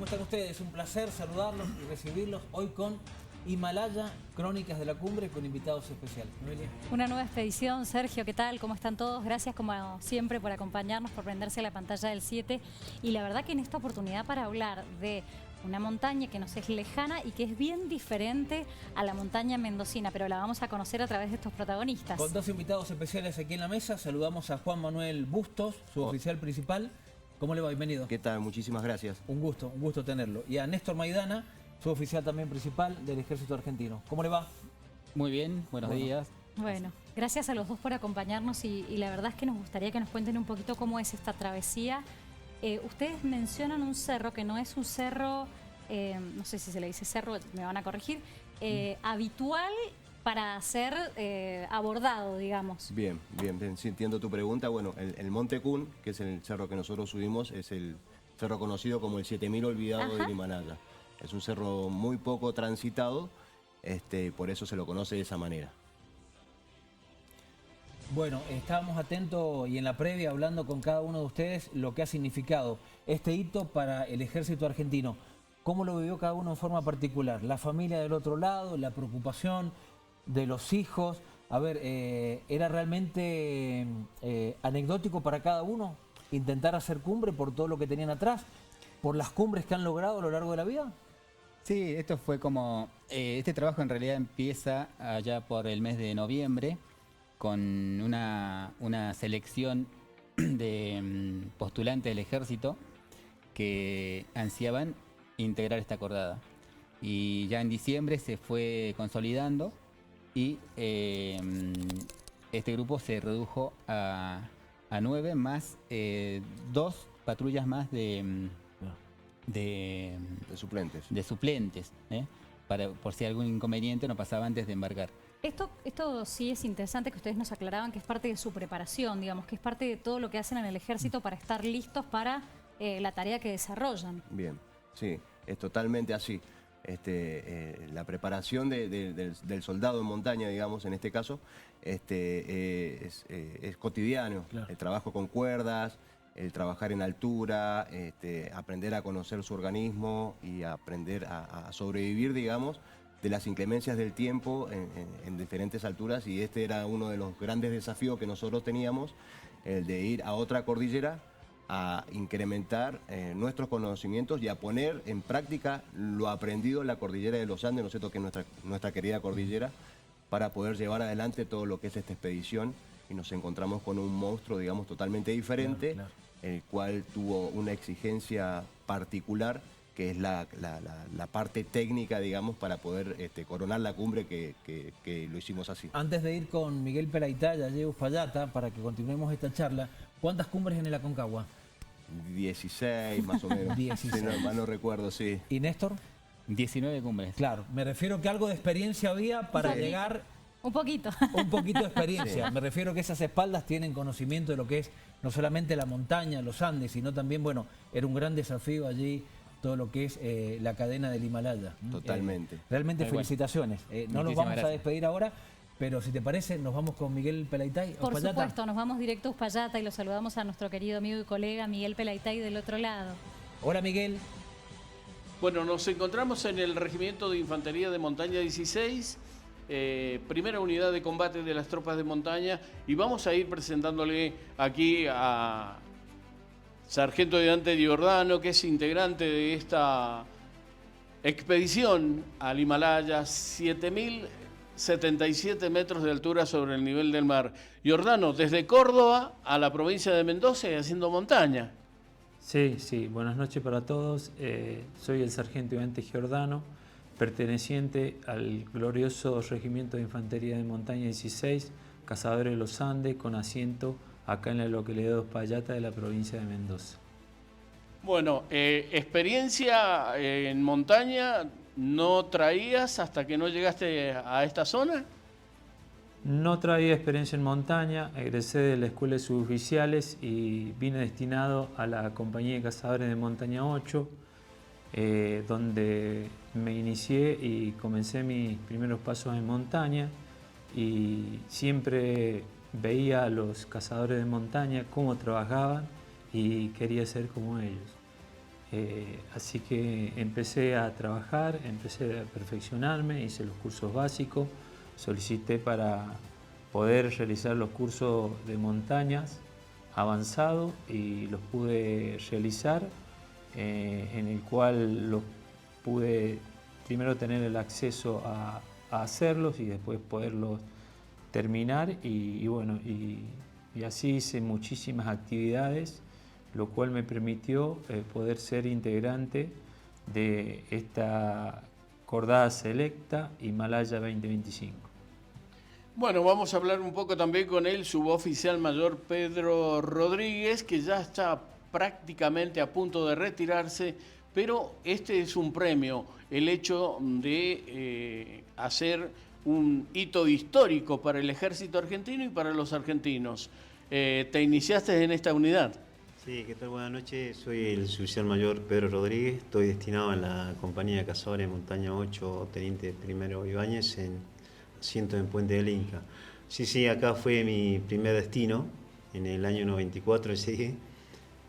están ustedes? Un placer saludarlos y recibirlos hoy con Himalaya, Crónicas de la Cumbre, con invitados especiales. Noelia. Una nueva expedición. Sergio, ¿qué tal? ¿Cómo están todos? Gracias como siempre por acompañarnos, por prenderse a la pantalla del 7. Y la verdad que en esta oportunidad para hablar de una montaña que nos es lejana y que es bien diferente a la montaña mendocina, pero la vamos a conocer a través de estos protagonistas. Con dos invitados especiales aquí en la mesa, saludamos a Juan Manuel Bustos, su oficial principal. ¿Cómo le va? Bienvenido. ¿Qué tal? Muchísimas gracias. Un gusto tenerlo. Y a Néstor Maidana, su oficial también principal del Ejército Argentino. ¿Cómo le va? Muy bien, buenos días. Bueno, gracias a los dos por acompañarnos y la verdad es que nos gustaría que nos cuenten un poquito cómo es esta travesía. Ustedes mencionan un cerro que no es un cerro, no sé si se le dice cerro, me van a corregir, habitual para ser abordado, digamos. Bien, sí, entiendo tu pregunta. Bueno, el Monte Kun, que es el cerro que nosotros subimos, es el cerro conocido como el 7000 olvidado del Himalaya. Es un cerro muy poco transitado, por eso se lo conoce de esa manera. Bueno, estábamos atentos y en la previa hablando con cada uno de ustedes lo que ha significado este hito para el Ejército Argentino. ¿Cómo lo vivió cada uno en forma particular? La familia del otro lado, la preocupación de los hijos. A ver, ¿era realmente anecdótico para cada uno intentar hacer cumbre por todo lo que tenían atrás? ¿Por las cumbres que han logrado a lo largo de la vida? Sí, esto fue como... este trabajo en realidad empieza allá por el mes de noviembre con una selección de postulantes del ejército que ansiaban integrar esta cordada. Y ya en diciembre se fue consolidando y este grupo se redujo a 9 más 2 patrullas más de suplentes. De suplentes, por si algún inconveniente no pasaba antes de embarcar. Esto sí es interesante que ustedes nos aclaraban que es parte de su preparación, digamos, que es parte de todo lo que hacen en el ejército para estar listos para la tarea que desarrollan. Bien, sí, es totalmente así. La preparación del soldado en montaña, digamos, en este caso, es cotidiano. Claro. El trabajo con cuerdas, el trabajar en altura, aprender a conocer su organismo y aprender a sobrevivir, digamos, de las inclemencias del tiempo en diferentes alturas. Y este era uno de los grandes desafíos que nosotros teníamos, el de ir a otra cordillera a incrementar nuestros conocimientos y a poner en práctica lo aprendido en la cordillera de los Andes, ¿no es cierto?, que es nuestra querida cordillera, para poder llevar adelante todo lo que es esta expedición. Y nos encontramos con un monstruo, digamos, totalmente diferente, claro. El cual tuvo una exigencia particular, que es la parte técnica, digamos, para poder coronar la cumbre que lo hicimos así. Antes de ir con Miguel Peraytay, allí Uspallata, para que continuemos esta charla, ¿cuántas cumbres en el Aconcagua? 16 más o menos. 16. Si no, mal no recuerdo, sí. ¿Y Néstor? 19 cumbres. Claro, me refiero que algo de experiencia había para llegar... Un poquito. Un poquito de experiencia. Sí. Me refiero que esas espaldas tienen conocimiento de lo que es no solamente la montaña, los Andes, sino también, bueno, era un gran desafío allí todo lo que es la cadena del Himalaya. Totalmente. Realmente felicitaciones. No nos vamos a despedir ahora, pero si te parece, nos vamos con Miguel Peraytay. Por supuesto, nos vamos directo a Uspallata y lo saludamos a nuestro querido amigo y colega Miguel Peraytay del otro lado. Hola, Miguel. Bueno, nos encontramos en el Regimiento de Infantería de Montaña 16, primera unidad de combate de las tropas de montaña, y vamos a ir presentándole aquí a Sargento Ayudante Giordano, que es integrante de esta expedición al Himalaya, 7077 metros de altura sobre el nivel del mar. Giordano, desde Córdoba a la provincia de Mendoza y haciendo montaña. Sí, buenas noches para todos. Soy el Sargento Ayudante Giordano, perteneciente al glorioso Regimiento de Infantería de Montaña 16, Cazadores de los Andes, con asiento acá en la localidad de Uspallata de la provincia de Mendoza. Bueno, experiencia en montaña no traías hasta que no llegaste a esta zona. No traía experiencia en montaña, egresé de la Escuela de Suboficiales y vine destinado a la Compañía de Cazadores de Montaña 8, donde me inicié y comencé mis primeros pasos en montaña, y siempre veía a los cazadores de montaña cómo trabajaban y quería ser como ellos. Así que empecé a trabajar, empecé a perfeccionarme, hice los cursos básicos, solicité para poder realizar los cursos de montañas avanzados y los pude realizar, en el cual los pude primero tener el acceso a hacerlos y después poderlos terminar y así hice muchísimas actividades, lo cual me permitió poder ser integrante de esta cordada selecta Himalaya 2025. Bueno, vamos a hablar un poco también con el suboficial mayor Pedro Rodríguez, que ya está prácticamente a punto de retirarse, pero este es un premio, el hecho de hacer un hito histórico para el ejército argentino y para los argentinos. ¿Te iniciaste en esta unidad? Sí, ¿qué tal? Buenas noches. Soy el suboficial mayor Pedro Rodríguez. Estoy destinado en la compañía de cazadores de Montaña 8, Teniente Primero Ibáñez, en asiento en Puente del Inca. Sí, acá fue mi primer destino, en el año 94,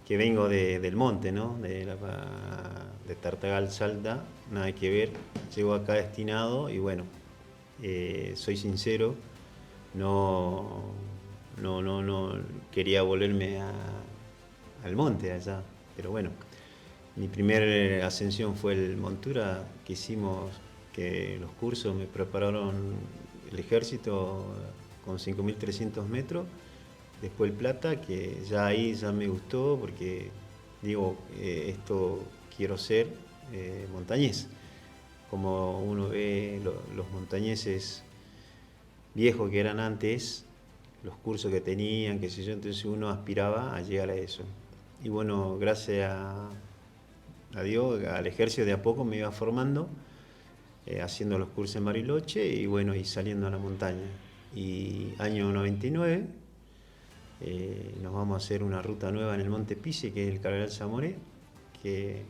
que vengo del monte, ¿no? De Tartagal, Salta, nada que ver. Llego acá destinado y bueno, soy sincero, no quería volverme al monte allá, pero bueno, mi primer ascensión fue el montura que hicimos, que los cursos me prepararon el ejército con 5.300 metros, después el plata, que ya ahí ya me gustó porque digo, esto quiero ser montañés. Como uno ve los montañeses viejos que eran antes, los cursos que tenían, qué sé yo, entonces uno aspiraba a llegar a eso. Y bueno, gracias a Dios, al ejército de a poco me iba formando, haciendo los cursos en Bariloche y bueno, y saliendo a la montaña. Y año 99 nos vamos a hacer una ruta nueva en el Monte Pise, que es el Cardenal Zamoré, que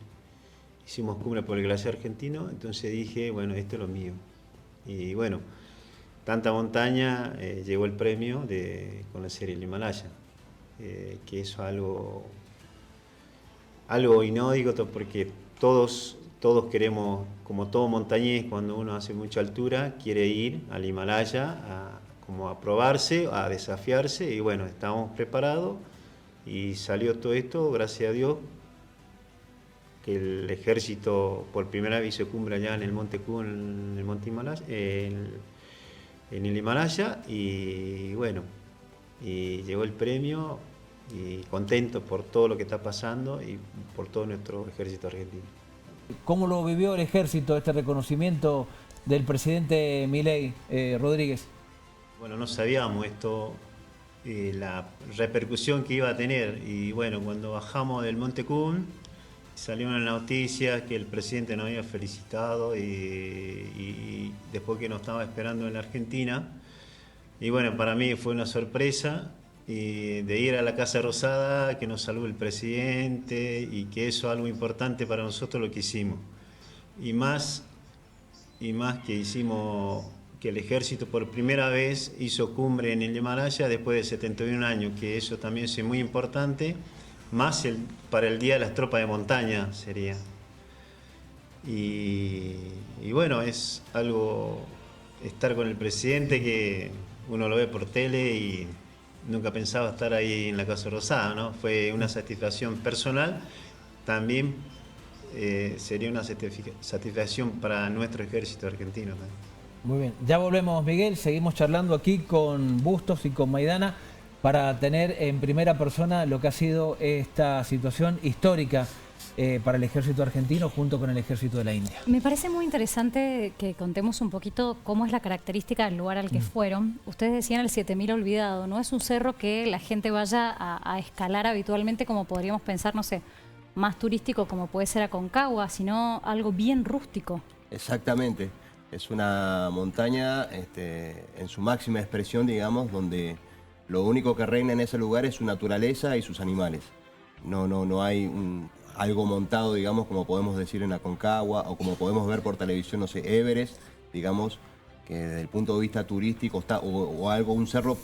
hicimos cumbre por el glaciar argentino, entonces dije, bueno, esto es lo mío. Y bueno, tanta montaña, llegó el premio con la serie El Himalaya, que es algo inaudito porque todos queremos, como todo montañés, cuando uno hace mucha altura, quiere ir al Himalaya como a probarse, a desafiarse, y bueno, estábamos preparados y salió todo esto, gracias a Dios, que el ejército por primera vez hizo cumbre allá en el Monte Q, en el Monte Himalaya, en el Himalaya, y bueno, y llegó el premio y contento por todo lo que está pasando y por todo nuestro ejército argentino. ¿Cómo lo vivió el ejército, este reconocimiento del presidente Milei, Rodríguez? Bueno, no sabíamos esto, la repercusión que iba a tener, y bueno, cuando bajamos del Monte Kun, salió una noticia que el presidente nos había felicitado y después que nos estaba esperando en la Argentina. Y bueno, para mí fue una sorpresa de ir a la Casa Rosada, que nos saludó el presidente y que eso es algo importante para nosotros lo que hicimos. Y más que hicimos que el ejército por primera vez hizo cumbre en el Himalaya después de 71 años, que eso también es muy importante. Más para el Día de las Tropas de Montaña sería. Y bueno, es algo estar con el presidente que uno lo ve por tele y nunca pensaba estar ahí en la Casa Rosada, ¿no? Fue una satisfacción personal, también sería una satisfacción para nuestro ejército argentino también. Muy bien, ya volvemos, Miguel, seguimos charlando aquí con Bustos y con Maidana para tener en primera persona lo que ha sido esta situación histórica para el ejército argentino junto con el ejército de la India. Me parece muy interesante que contemos un poquito cómo es la característica del lugar al que fueron. Ustedes decían el 7000 olvidado, no es un cerro que la gente vaya a escalar habitualmente como podríamos pensar, no sé, más turístico como puede ser Aconcagua, sino algo bien rústico. Exactamente, es una montaña en su máxima expresión, digamos, donde lo único que reina en ese lugar es su naturaleza y sus animales. No hay algo montado, digamos, como podemos decir en Aconcagua o como podemos ver por televisión, no sé, Everest, digamos, que desde el punto de vista turístico está, o algo, un cerro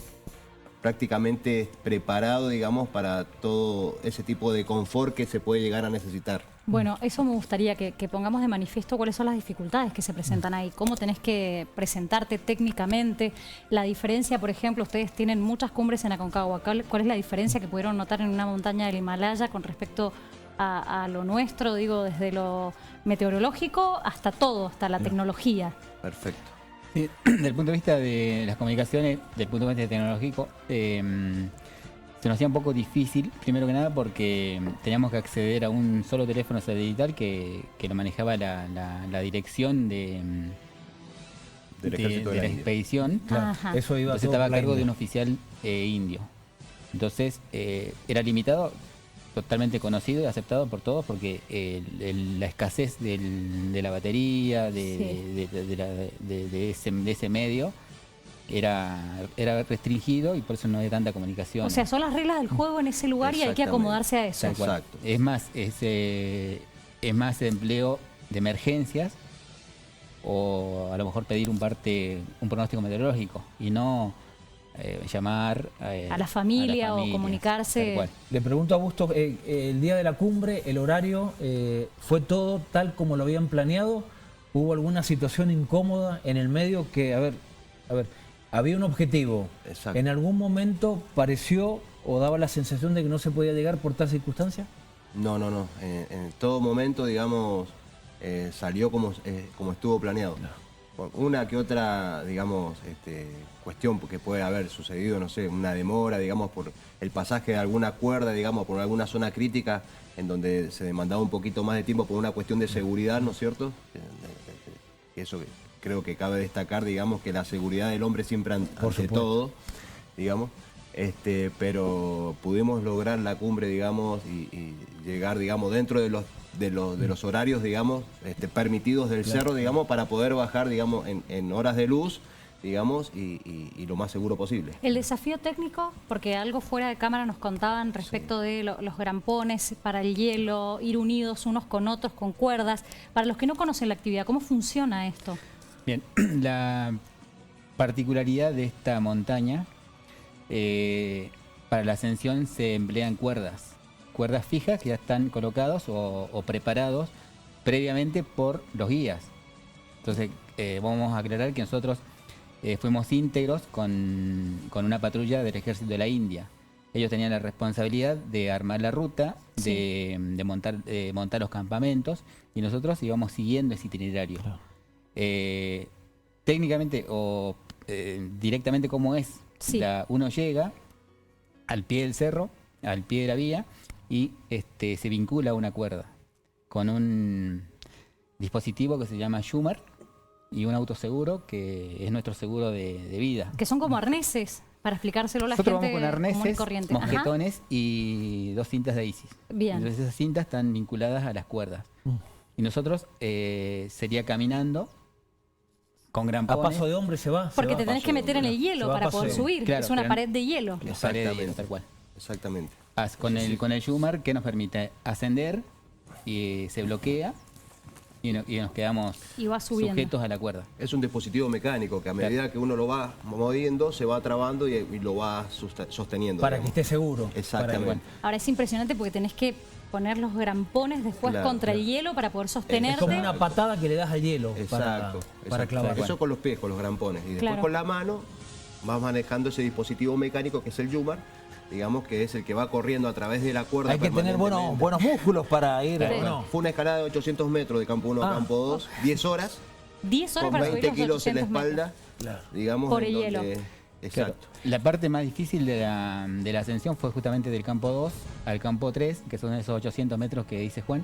prácticamente preparado, digamos, para todo ese tipo de confort que se puede llegar a necesitar. Bueno, eso me gustaría que pongamos de manifiesto cuáles son las dificultades que se presentan ahí, cómo tenés que presentarte técnicamente, la diferencia, por ejemplo, ustedes tienen muchas cumbres en Aconcagua, ¿cuál es la diferencia que pudieron notar en una montaña del Himalaya con respecto a lo nuestro, digo, desde lo meteorológico hasta todo, hasta la tecnología? Perfecto. Sí, desde el punto de vista de las comunicaciones, desde el punto de vista tecnológico, se nos hacía un poco difícil, primero que nada porque teníamos que acceder a un solo teléfono satelital que lo manejaba la dirección de la expedición. Claro, Ajá. eso iba Entonces todo estaba a por la cargo de un India. oficial indio. Entonces era limitado, totalmente conocido y aceptado por todos porque la escasez de la batería, de ese medio, era restringido y por eso no hay tanta comunicación. O sea, son las reglas del juego en ese lugar y hay que acomodarse a eso. Tal cual. Exacto. Es más empleo de emergencias o a lo mejor pedir un pronóstico meteorológico y no llamar A la familia o tal comunicarse. cual. Le pregunto a Augusto, el día de la cumbre, el horario, ¿fue todo tal como lo habían planeado? ¿Hubo alguna situación incómoda en el medio que, a ver, había un objetivo? Exacto. ¿En algún momento pareció o daba la sensación de que no se podía llegar por tal circunstancia? No. En todo momento, digamos, salió como estuvo planeado. Con una que otra, digamos, cuestión que puede haber sucedido, no sé, una demora, digamos, por el pasaje de alguna cuerda, digamos, por alguna zona crítica en donde se demandaba un poquito más de tiempo por una cuestión de seguridad, ¿no es cierto? Eso creo que cabe destacar, digamos, que la seguridad del hombre siempre ante todo, digamos. Pero pudimos lograr la cumbre, digamos, y llegar, digamos, dentro de los horarios, digamos, permitidos del cerro, digamos, para poder bajar, digamos, en horas de luz, digamos, y lo más seguro posible. El desafío técnico, porque algo fuera de cámara nos contaban respecto de los grampones para el hielo, ir unidos unos con otros con cuerdas. Para los que no conocen la actividad, ¿cómo funciona esto? Bien, la particularidad de esta montaña, para la ascensión se emplean cuerdas fijas que ya están colocados o preparados previamente por los guías. Entonces vamos a aclarar que nosotros fuimos íntegros con una patrulla del Ejército de la India. Ellos tenían la responsabilidad de armar la ruta, Sí. de montar los campamentos y nosotros íbamos siguiendo ese itinerario. Claro. Técnicamente o directamente como es, Sí. uno llega al pie del cerro, al pie de la vía y se vincula a una cuerda con un dispositivo que se llama Schumer y un autoseguro que es nuestro seguro de vida. Que son como arneses, para explicárselo a la Nosotros gente vamos con común y arneses, corriente. Ajá. mosquetones y 2 cintas de ISIS. Bien. Entonces esas cintas están vinculadas a las cuerdas. Y nosotros sería caminando con A grampones. paso de hombre se va. Porque se te va. tenés que meter en el Se hielo va a para paso poder de- subir. Claro, Es una pero- pared de hielo. La pared de hielo, Exactamente. tal cual. Exactamente. Con el Schumer que nos permite ascender y se bloquea y nos quedamos Y va subiendo. sujetos a la cuerda. Es un dispositivo mecánico que a medida que uno lo va moviendo, se va trabando y lo va sosteniendo. Para que digamos. esté seguro. Exactamente. Ahora es impresionante porque tenés que poner los grampones después Claro, contra el claro. hielo para poder Es sostenerte. como una patada que le das al hielo Exacto. para exacto. clavar. Eso con los pies, con los grampones. Y después Claro. con la mano vas manejando ese dispositivo mecánico que es el Yumar, digamos que es el que va corriendo a través de la cuerda. Hay que tener permanentemente. buenos músculos para ir. Sí. ¿no? Fue una escalada de 800 metros de campo 1 a campo 2, 10 horas, 10 horas con para 20 subir los kilos en la 800 espalda, metros. digamos. Por en el hielo. Exacto. Claro. La parte más difícil de la ascensión fue justamente del campo 2 al campo 3, que son esos 800 metros que dice Juan.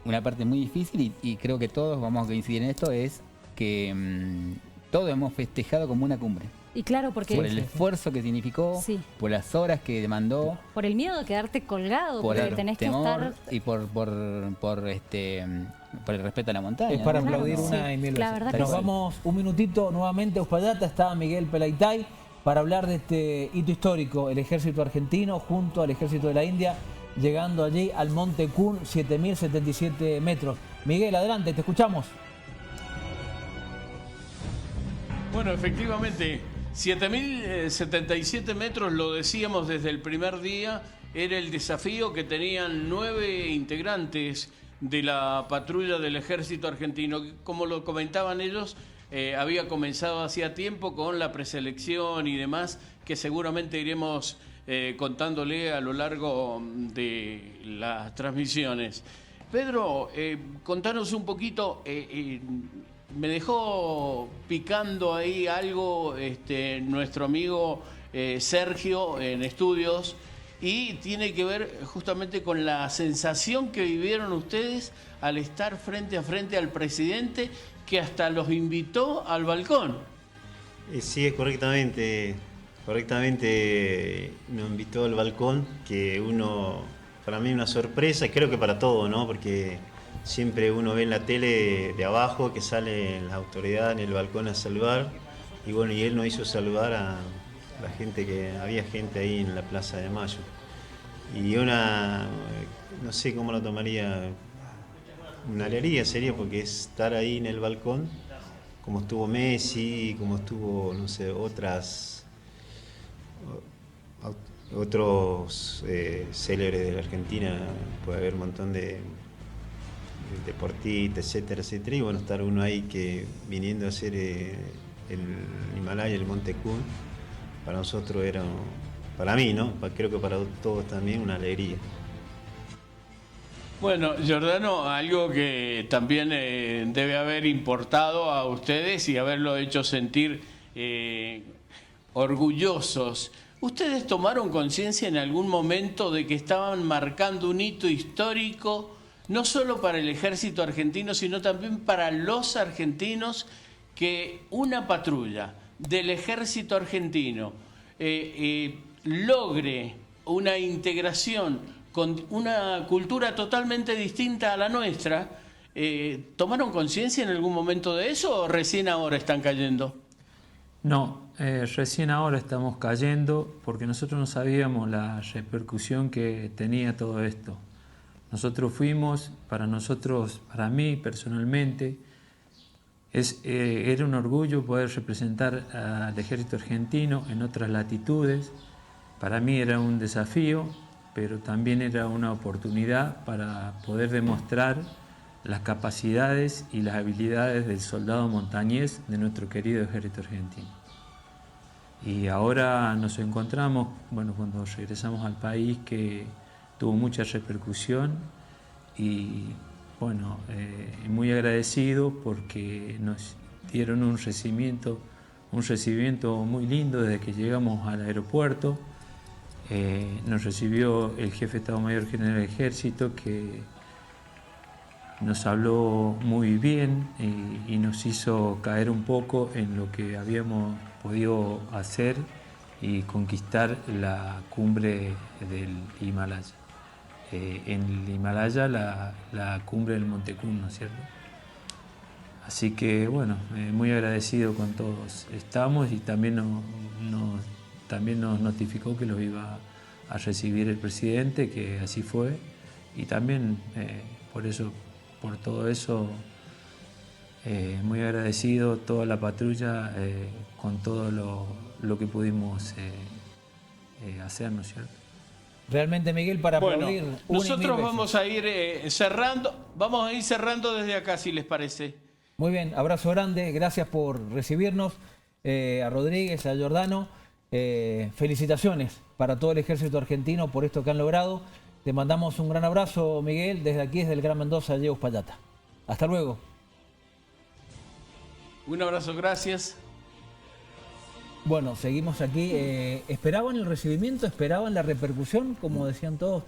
Una parte muy difícil y creo que todos vamos a coincidir en esto, es que todos hemos festejado como una cumbre. Y claro, porque Por el esfuerzo que significó, Sí. por las horas que demandó, por el miedo de quedarte colgado, por porque el tenés que temor estar... y por el respeto a la montaña. Es para ¿no? aplaudir Claro, una sí. y mil La veces. verdad que Nos sí. vamos un minutito nuevamente a Uspallata. Está Miguel Pelaitay para hablar de este hito histórico, el ejército argentino junto al ejército de la India, llegando allí al Monte Kun, 7.077 metros. Miguel, adelante, te escuchamos. Bueno, efectivamente, 7.077 metros, lo decíamos desde el primer día, era el desafío que tenían 9 integrantes de la patrulla del Ejército Argentino. Como lo comentaban ellos, había comenzado hacía tiempo con la preselección y demás, que seguramente iremos contándole a lo largo de las transmisiones. Pedro, contanos un poquito, me dejó picando ahí algo nuestro amigo Sergio en estudios, y tiene que ver justamente con la sensación que vivieron ustedes al estar frente a frente al presidente, que hasta los invitó al balcón. Sí, es correctamente nos invitó al balcón, que para mí una sorpresa, y creo que para todos, ¿no? Porque siempre uno ve en la tele de abajo que sale la autoridad en el balcón a saludar, y bueno, y él nos hizo saludar a la gente, había gente ahí en la Plaza de Mayo. Y no sé cómo lo tomaría, una alegría sería, porque estar ahí en el balcón, como estuvo Messi, como estuvo, no sé, otros célebres de la Argentina, puede haber un montón de deportistas, etcétera, etcétera, y bueno, estar uno ahí viniendo a hacer el Himalaya, el Monte Kun, para nosotros para mí, ¿no? Creo que para todos también una alegría. Bueno, Giordano, algo que también debe haber importado a ustedes y haberlo hecho sentir orgullosos. ¿Ustedes tomaron conciencia en algún momento de que estaban marcando un hito histórico, no solo para el Ejército Argentino, sino también para los argentinos, que una patrulla del Ejército Argentino logre una integración con una cultura totalmente distinta a la nuestra? ¿Tomaron conciencia en algún momento de eso o recién ahora están cayendo? No, recién ahora estamos cayendo, porque nosotros no sabíamos la repercusión que tenía todo esto. Nosotros fuimos, para mí personalmente, era un orgullo poder representar al Ejército Argentino en otras latitudes. Para mí era un desafío, pero también era una oportunidad para poder demostrar las capacidades y las habilidades del soldado montañés de nuestro querido Ejército Argentino. Y ahora nos encontramos, bueno, cuando regresamos al país, que tuvo mucha repercusión, y bueno, muy agradecido porque nos dieron un recibimiento muy lindo desde que llegamos al aeropuerto. Nos recibió el jefe de Estado Mayor General del Ejército, que nos habló muy bien y nos hizo caer un poco en lo que habíamos podido hacer y conquistar la cumbre del Himalaya. En el Himalaya, la cumbre del Monte Kun, ¿no es cierto? Así que bueno, muy agradecido con todos estamos, y también nos notificó que los iba a recibir el presidente, que así fue, y también por todo eso, muy agradecido toda la patrulla con todo lo que pudimos hacer, ¿no es cierto? Realmente, Miguel, para aplaudir. Nosotros vamos a ir cerrando desde acá, si les parece. Muy bien, abrazo grande, gracias por recibirnos, a Rodríguez, a Giordano. Felicitaciones para todo el Ejército Argentino por esto que han logrado. Te mandamos un gran abrazo, Miguel, desde aquí, desde el Gran Mendoza, Diego Uspallata. Hasta luego. Un abrazo, gracias. Bueno, seguimos aquí. ¿Esperaban el recibimiento? ¿Esperaban la repercusión, como decían todos,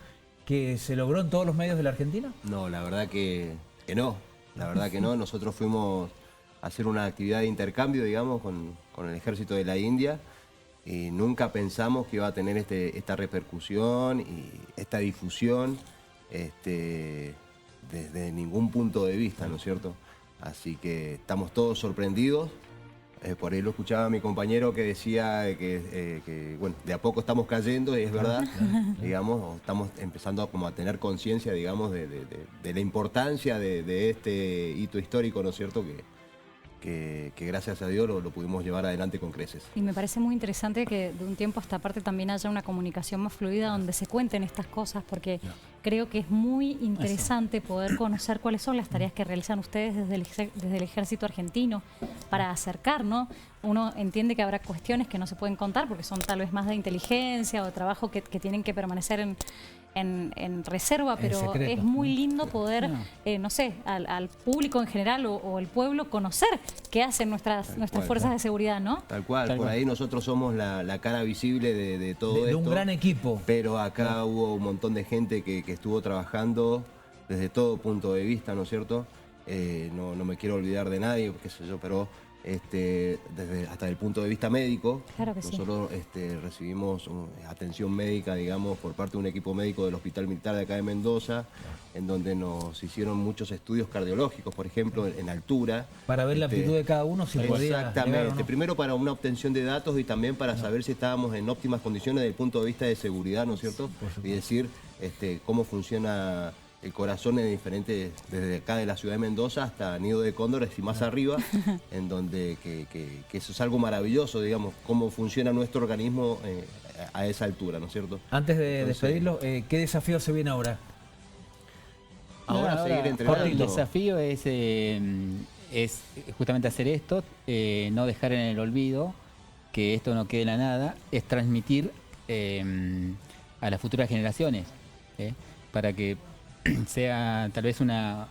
que se logró en todos los medios de la Argentina? No, la verdad que no. La verdad que no. Nosotros fuimos a hacer una actividad de intercambio, digamos, con el Ejército de la India, y nunca pensamos que iba a tener esta repercusión y esta difusión desde ningún punto de vista, ¿no es cierto? Así que estamos todos sorprendidos. Por ahí lo escuchaba mi compañero que decía que bueno, de a poco estamos cayendo, y es verdad, digamos, estamos empezando a tener conciencia, digamos, de la importancia de este hito histórico, ¿no es cierto?, que gracias a Dios lo pudimos llevar adelante con creces. Y me parece muy interesante que de un tiempo a esta parte también haya una comunicación más fluida donde se cuenten estas cosas, porque creo que es muy interesante poder conocer cuáles son las tareas que realizan ustedes desde el Ejército Argentino para acercar, ¿no? Uno entiende que habrá cuestiones que no se pueden contar porque son tal vez más de inteligencia o de trabajo que tienen que permanecer en reserva, pero es muy lindo poder, no sé, al público en general o el pueblo conocer qué hacen nuestras fuerzas de seguridad, ¿no? Tal cual, por ahí nosotros somos la cara visible de todo esto. De un gran equipo. Pero acá hubo un montón de gente que estuvo trabajando desde todo punto de vista, ¿no es cierto? No me quiero olvidar de nadie, qué sé yo, pero hasta el punto de vista médico, claro que nosotros recibimos atención médica, digamos, por parte de un equipo médico del Hospital Militar de acá de Mendoza, en donde nos hicieron muchos estudios cardiológicos, por ejemplo, en altura. Para ver la aptitud de cada uno, si podía. Exactamente, ¿no? Primero para una obtención de datos y también para saber si estábamos en óptimas condiciones desde el punto de vista de seguridad, ¿no es cierto? Y decir cómo funciona el corazón en diferentes, desde acá de la ciudad de Mendoza hasta Nido de Cóndores y más arriba, en donde que eso es algo maravilloso, digamos, cómo funciona nuestro organismo a esa altura, ¿no es cierto? Antes de despedirlo, ¿qué desafío se viene ahora? Ahora seguir entrenando. El desafío es justamente hacer esto, no dejar en el olvido, que esto no quede en la nada, es transmitir a las futuras generaciones, para que sea tal vez una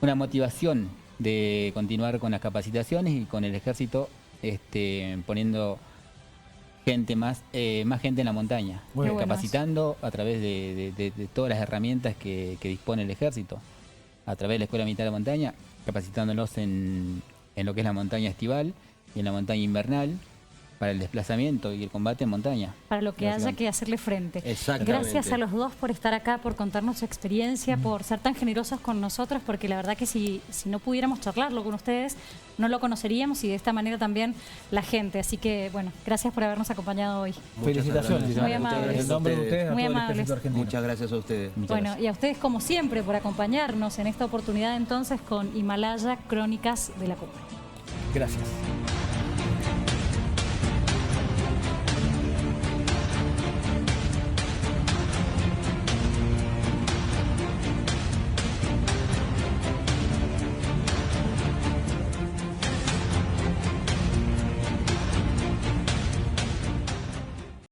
motivación de continuar con las capacitaciones y con el ejército poniendo gente más gente en la montaña, capacitando a través de todas las herramientas que dispone el ejército, a través de la Escuela Militar de Montaña, capacitándolos en lo que es la montaña estival y en la montaña invernal, para el desplazamiento y el combate en montaña. Para lo que haya que hacerle frente. Exactamente. Gracias a los dos por estar acá, por contarnos su experiencia, por ser tan generosos con nosotros, porque la verdad que si no pudiéramos charlarlo con ustedes, no lo conoceríamos y de esta manera también la gente. Así que, bueno, gracias por habernos acompañado hoy. Felicitaciones. Muy amables. En nombre de ustedes, Muy a todo el amables. Ejército Argentino. Muchas gracias a ustedes. Bueno, y a ustedes como siempre por acompañarnos en esta oportunidad entonces con Himalaya Crónicas de la Cumbre. Gracias.